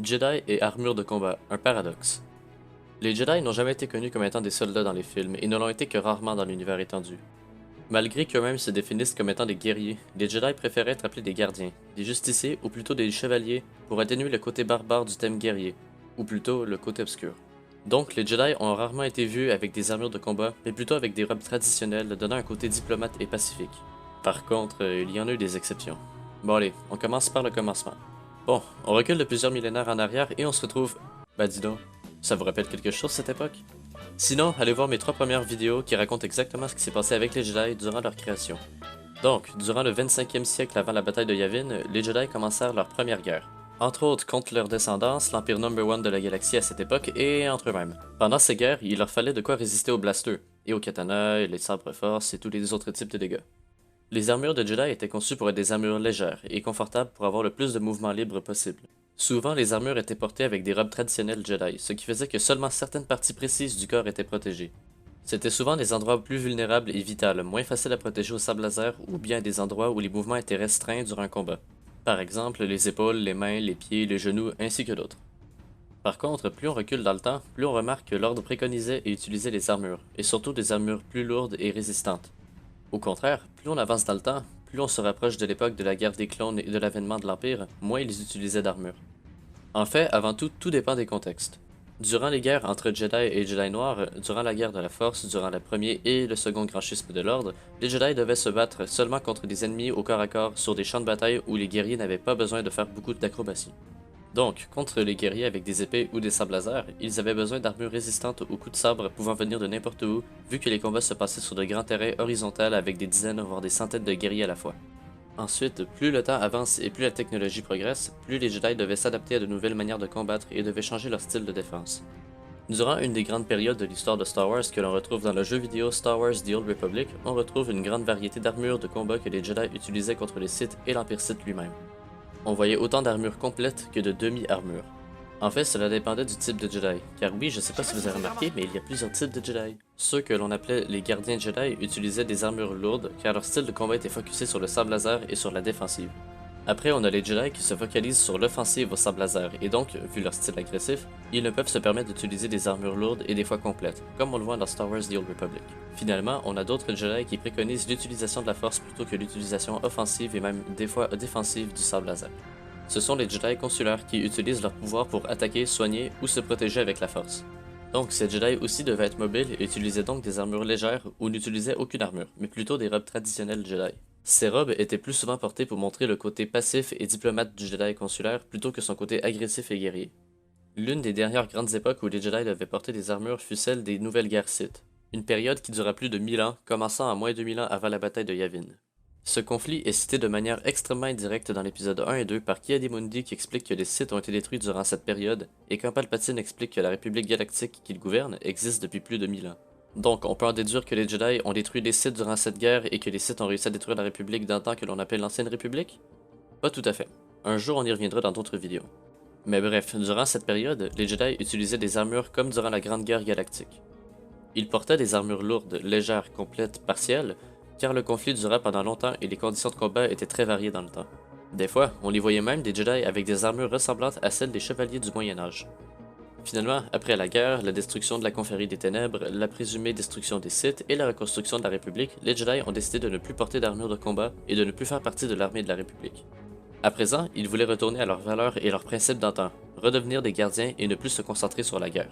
Jedi et armure de combat, un paradoxe. Les Jedi n'ont jamais été connus comme étant des soldats dans les films et ne l'ont été que rarement dans l'univers étendu. Malgré qu'eux-mêmes se définissent comme étant des guerriers, les Jedi préféraient être appelés des gardiens, des justiciers ou plutôt des chevaliers pour atténuer le côté barbare du thème guerrier, ou plutôt le côté obscur. Donc les Jedi ont rarement été vus avec des armures de combat, mais plutôt avec des robes traditionnelles donnant un côté diplomate et pacifique. Par contre, il y en a eu des exceptions. Bon allez, on commence par le commencement. Bon, on recule de plusieurs millénaires en arrière et on se retrouve... Bah dis donc, ça vous rappelle quelque chose cette époque? Sinon, allez voir mes 3 premières vidéos qui racontent exactement ce qui s'est passé avec les Jedi durant leur création. Donc, durant le 25e siècle avant la bataille de Yavin, les Jedi commencèrent leur première guerre. Entre autres contre leur descendance, l'Empire Number One de la galaxie à cette époque, et entre eux-mêmes. Pendant ces guerres, il leur fallait de quoi résister aux blasters, et aux katanas, et les sabres force, et tous les autres types de dégâts. Les armures de Jedi étaient conçues pour être des armures légères et confortables pour avoir le plus de mouvement libre possible. Souvent, les armures étaient portées avec des robes traditionnelles Jedi, ce qui faisait que seulement certaines parties précises du corps étaient protégées. C'était souvent des endroits plus vulnérables et vitaux, moins faciles à protéger au sabre laser, ou bien des endroits où les mouvements étaient restreints durant un combat. Par exemple, les épaules, les mains, les pieds, les genoux, ainsi que d'autres. Par contre, plus on recule dans le temps, plus on remarque que l'ordre préconisait et utilisait les armures, et surtout des armures plus lourdes et résistantes. Au contraire, plus on avance dans le temps, plus on se rapproche de l'époque de la guerre des clones et de l'avènement de l'Empire, moins ils utilisaient d'armure. En fait, avant tout, tout dépend des contextes. Durant les guerres entre Jedi et Jedi Noirs, durant la guerre de la Force, durant le premier et le second grand schisme de l'Ordre, les Jedi devaient se battre seulement contre des ennemis au corps à corps sur des champs de bataille où les guerriers n'avaient pas besoin de faire beaucoup d'acrobatie. Donc, contre les guerriers avec des épées ou des sabres laser, ils avaient besoin d'armures résistantes aux coups de sabre pouvant venir de n'importe où, vu que les combats se passaient sur de grands terrains horizontaux avec des dizaines voire des centaines de guerriers à la fois. Ensuite, plus le temps avance et plus la technologie progresse, plus les Jedi devaient s'adapter à de nouvelles manières de combattre et devaient changer leur style de défense. Durant une des grandes périodes de l'histoire de Star Wars que l'on retrouve dans le jeu vidéo Star Wars The Old Republic, on retrouve une grande variété d'armures de combat que les Jedi utilisaient contre les Sith et l'Empire Sith lui-même. On voyait autant d'armures complètes que de demi-armures. En fait, cela dépendait du type de Jedi, car oui, je sais pas si vous avez remarqué, mais il y a plusieurs types de Jedi. Ceux que l'on appelait les gardiens Jedi utilisaient des armures lourdes, car leur style de combat était focusé sur le sabre laser et sur la défensive. Après, on a les Jedi qui se focalisent sur l'offensive au sabre laser, et donc, vu leur style agressif, ils ne peuvent se permettre d'utiliser des armures lourdes et des fois complètes, comme on le voit dans Star Wars The Old Republic. Finalement, on a d'autres Jedi qui préconisent l'utilisation de la force plutôt que l'utilisation offensive et même des fois défensive du sabre laser. Ce sont les Jedi consulaires qui utilisent leur pouvoir pour attaquer, soigner ou se protéger avec la force. Donc, ces Jedi aussi devaient être mobiles et utilisaient donc des armures légères ou n'utilisaient aucune armure, mais plutôt des robes traditionnelles Jedi. Ces robes étaient plus souvent portées pour montrer le côté passif et diplomate du Jedi consulaire plutôt que son côté agressif et guerrier. L'une des dernières grandes époques où les Jedi devaient porter des armures fut celle des Nouvelles Guerres Sith, une période qui dura plus de 1000 ans, commençant à moins de 2000 ans avant la bataille de Yavin. Ce conflit est cité de manière extrêmement indirecte dans l'épisode 1 et 2 par Ki-Adi-Mundi qui explique que les Sith ont été détruits durant cette période, et quand Palpatine explique que la République galactique qu'il gouverne existe depuis plus de 1000 ans. Donc, on peut en déduire que les Jedi ont détruit les Sith durant cette guerre et que les Sith ont réussi à détruire la République dans le temps que l'on appelle l'Ancienne République? Pas tout à fait. Un jour, on y reviendra dans d'autres vidéos. Mais bref, durant cette période, les Jedi utilisaient des armures comme durant la Grande Guerre galactique. Ils portaient des armures lourdes, légères, complètes, partielles, car le conflit dura pendant longtemps et les conditions de combat étaient très variées dans le temps. Des fois, on les voyait même des Jedi avec des armures ressemblantes à celles des chevaliers du Moyen Âge. Finalement, après la guerre, la destruction de la Confrérie des Ténèbres, la présumée destruction des Sith et la reconstruction de la République, les Jedi ont décidé de ne plus porter d'armure de combat et de ne plus faire partie de l'armée de la République. À présent, ils voulaient retourner à leurs valeurs et leurs principes d'antan, redevenir des gardiens et ne plus se concentrer sur la guerre.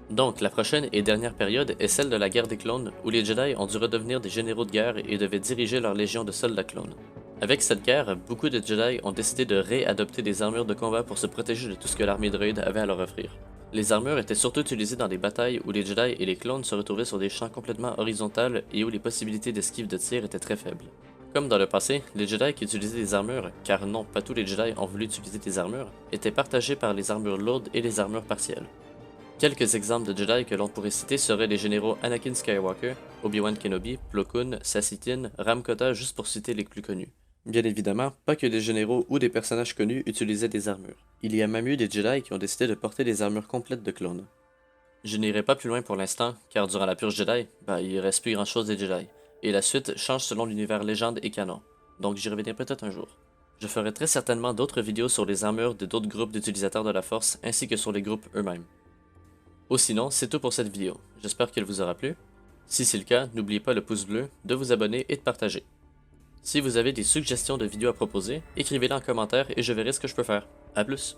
Donc, la prochaine et dernière période est celle de la guerre des clones, où les Jedi ont dû redevenir des généraux de guerre et devaient diriger leur légion de soldats clones. Avec cette guerre, beaucoup de Jedi ont décidé de réadopter des armures de combat pour se protéger de tout ce que l'armée droïde avait à leur offrir. Les armures étaient surtout utilisées dans des batailles où les Jedi et les clones se retrouvaient sur des champs complètement horizontaux et où les possibilités d'esquive de tir étaient très faibles. Comme dans le passé, les Jedi qui utilisaient des armures, car non, pas tous les Jedi ont voulu utiliser des armures, étaient partagés par les armures lourdes et les armures partielles. Quelques exemples de Jedi que l'on pourrait citer seraient les généraux Anakin Skywalker, Obi-Wan Kenobi, Plo Koon, Sassitin, Ram Kota juste pour citer les plus connus. Bien évidemment, pas que des généraux ou des personnages connus utilisaient des armures. Il y a même eu des Jedi qui ont décidé de porter des armures complètes de clones. Je n'irai pas plus loin pour l'instant, car durant la purge Jedi, il reste plus grand chose des Jedi, et la suite change selon l'univers légende et canon, donc j'y reviendrai peut-être un jour. Je ferai très certainement d'autres vidéos sur les armures de d'autres groupes d'utilisateurs de la force ainsi que sur les groupes eux-mêmes. Ou sinon, c'est tout pour cette vidéo. J'espère qu'elle vous aura plu. Si c'est le cas, n'oubliez pas le pouce bleu, de vous abonner et de partager. Si vous avez des suggestions de vidéos à proposer, écrivez-les en commentaire et je verrai ce que je peux faire. A plus!